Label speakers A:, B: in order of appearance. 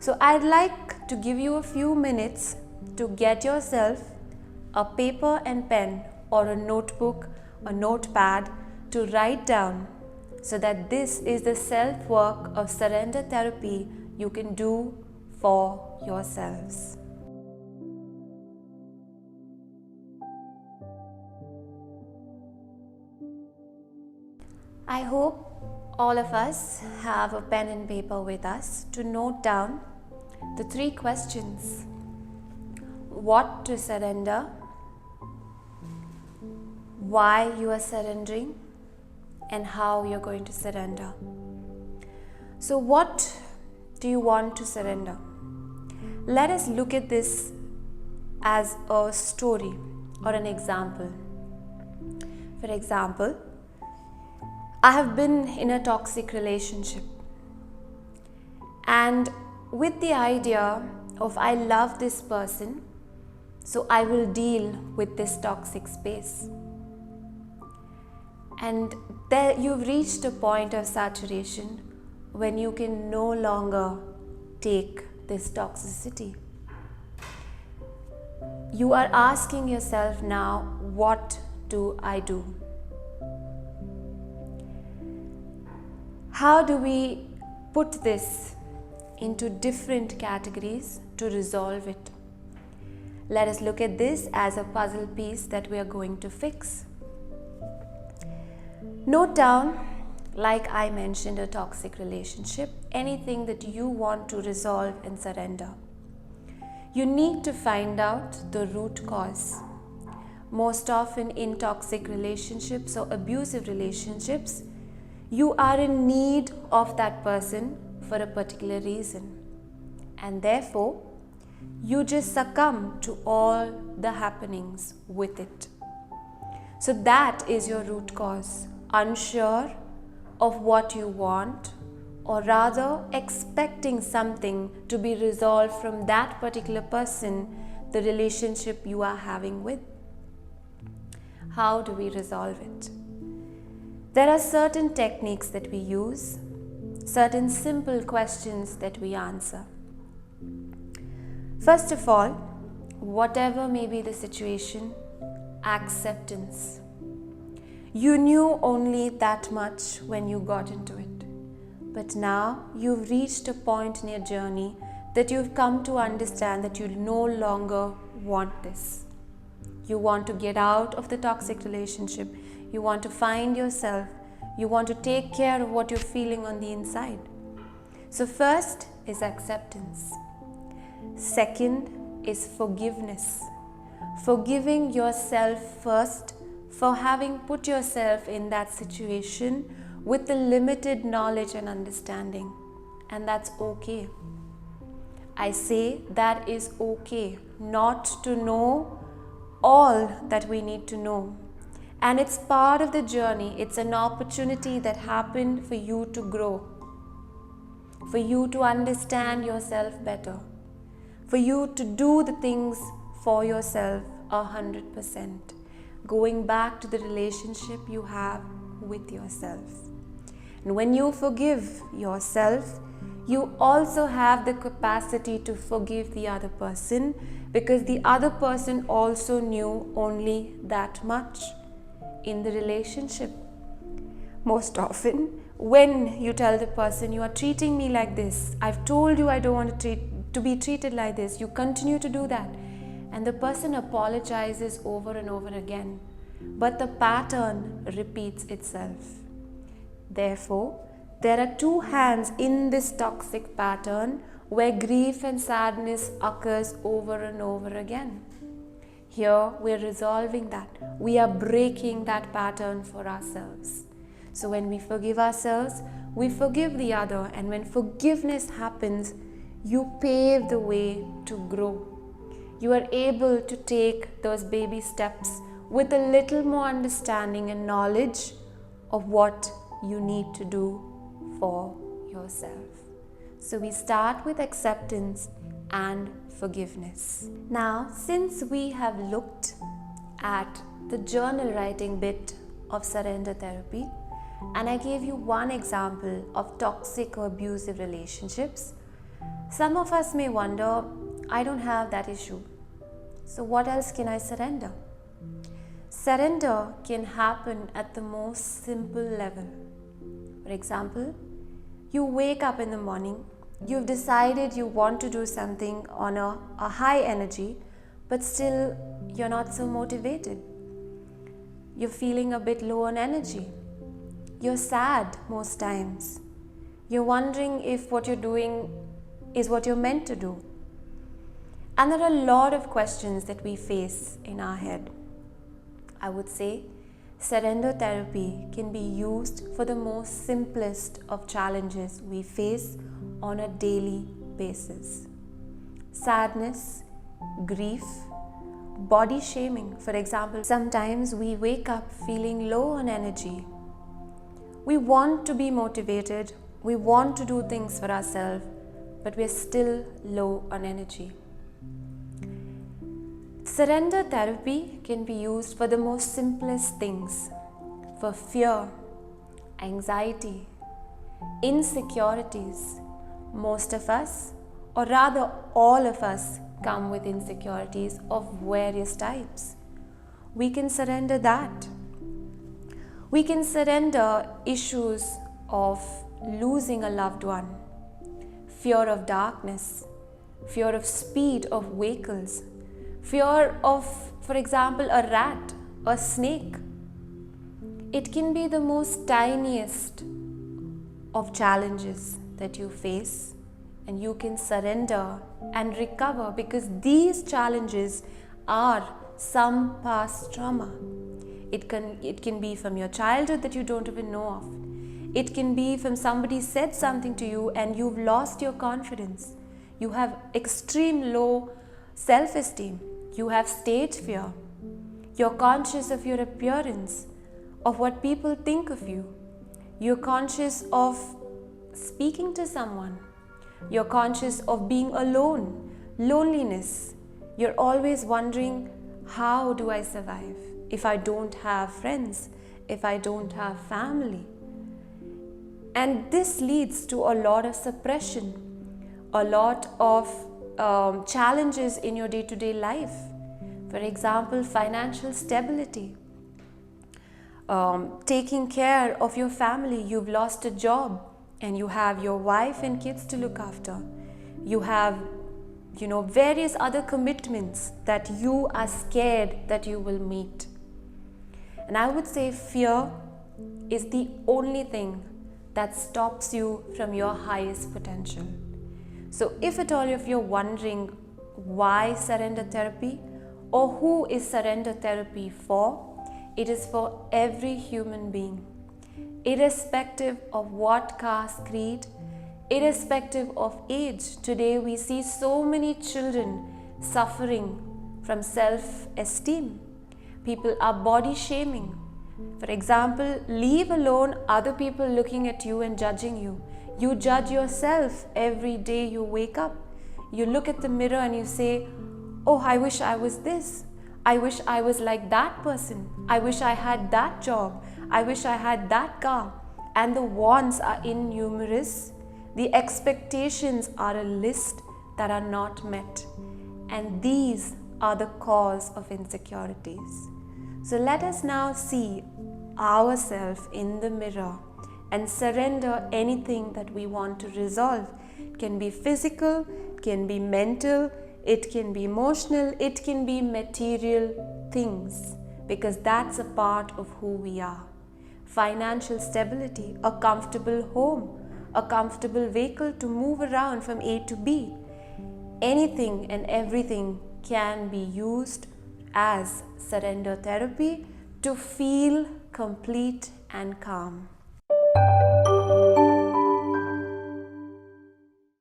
A: So I'd like to give you a few minutes to get yourself a paper and pen or a notebook, a notepad to write down, so that this is the self-work of surrender therapy you can do for yourselves. I hope all of us have a pen and paper with us to note down the 3 questions: what to surrender, why you are surrendering, and how you're going to surrender. So what do you want to surrender? Let us look at this as a story or an example. For example, I have been in a toxic relationship, and with the idea of I love this person, so I will deal with this toxic space. And there you've reached a point of saturation when you can no longer take this toxicity. You are asking yourself now, what do I do? How do we put this into different categories to resolve it? Let us look at this as a puzzle piece that we are going to fix. Note down, like I mentioned, a toxic relationship, anything that you want to resolve and surrender. You need to find out the root cause. Most often in toxic relationships or abusive relationships, you are in need of that person for a particular reason, and therefore you just succumb to all the happenings with it. So that is your root cause. Unsure of what you want, or rather expecting something to be resolved from that particular person, the relationship you are having with. How do we resolve it? There are certain techniques that we use, certain simple questions that we answer. First of all, whatever may be the situation, acceptance. You knew only that much when you got into it, but now you've reached a point in your journey that you've come to understand that you no longer want this. You want to get out of the toxic relationship. You want to find yourself. You want to take care of what you're feeling on the inside. So first is acceptance. Second is forgiveness. Forgiving yourself first for having put yourself in that situation with the limited knowledge and understanding. And that's okay. I say that is okay not to know all that we need to know. And it's part of the journey. It's an opportunity that happened for you to grow, for you to understand yourself better, for you to do the things for yourself 100%, going back to the relationship you have with yourself. And when you forgive yourself, you also have the capacity to forgive the other person, because the other person also knew only that much in the relationship. Most often, when you tell the person, you are treating me like this, I've told you I don't want to be treated like this, you continue to do that, and the person apologizes over and over again, but the pattern repeats itself. Therefore, there are 2 hands in this toxic pattern where grief and sadness occurs over and over again. Here we are resolving that. We are breaking that pattern for ourselves. So when we forgive ourselves, we forgive the other, and when forgiveness happens, you pave the way to grow. You are able to take those baby steps with a little more understanding and knowledge of what you need to do for yourself. So we start with acceptance and forgiveness. Now, since we have looked at the journal writing bit of surrender therapy, and I gave you one example of toxic or abusive relationships, Some of us may wonder, I don't have that issue. So what else can I surrender? Surrender can happen at the most simple level. For example, you wake up in the morning, you've decided you want to do something on a high energy, but still you're not so motivated. You're feeling a bit low on energy. You're sad most times. You're wondering if what you're doing is what you're meant to do. And there are a lot of questions that we face in our head. I would say surrender therapy can be used for the most simplest of challenges we face on a daily basis. Sadness, grief, body shaming. For example, sometimes we wake up feeling low on energy. We want to be motivated, we want to do things for ourselves, but we're still low on energy. Surrender therapy can be used for the most simplest things, for fear, anxiety, insecurities. Most of us, or rather all of us, come with insecurities of various types. We can surrender that. We can surrender issues of losing a loved one, fear of darkness, fear of speed of vehicles, fear of, for example, a rat, a snake. It can be the most tiniest of challenges that you face, and you can surrender and recover, because these challenges are some past trauma. It can be from your childhood that you don't even know of. It can be from somebody said something to you and you've lost your confidence. You have extreme low self-esteem. You have stage fear. You're conscious of your appearance, of what people think of you. You're conscious of speaking to someone. You're conscious of being alone, loneliness. You're always wondering, how do I survive if I don't have friends, if I don't have family? And this leads to a lot of suppression, a lot of challenges in your day-to-day life. For example, financial stability, taking care of your family. You've lost a job and you have your wife and kids to look after. You have, various other commitments that you are scared that you will meet. And I would say fear is the only thing that stops you from your highest potential. So if at all if you're wondering why surrender therapy or who is surrender therapy for, it is for every human being, irrespective of what caste, creed, irrespective of age. Today we see so many children suffering from self-esteem. People are body shaming. For example, leave alone other people looking at you and judging you. You judge yourself every day you wake up. You look at the mirror and you say, oh, I wish I was this. I wish I was like that person. I wish I had that job. I wish I had that car. And the wants are innumerous. The expectations are a list that are not met. And these are the cause of insecurities. So let us now see ourselves in the mirror and surrender anything that we want to resolve. It can be physical, it can be mental, it can be emotional, it can be material things, because that's a part of who we are. Financial stability, a comfortable home, a comfortable vehicle to move around from A to B. Anything and everything can be used as surrender therapy to feel complete and calm.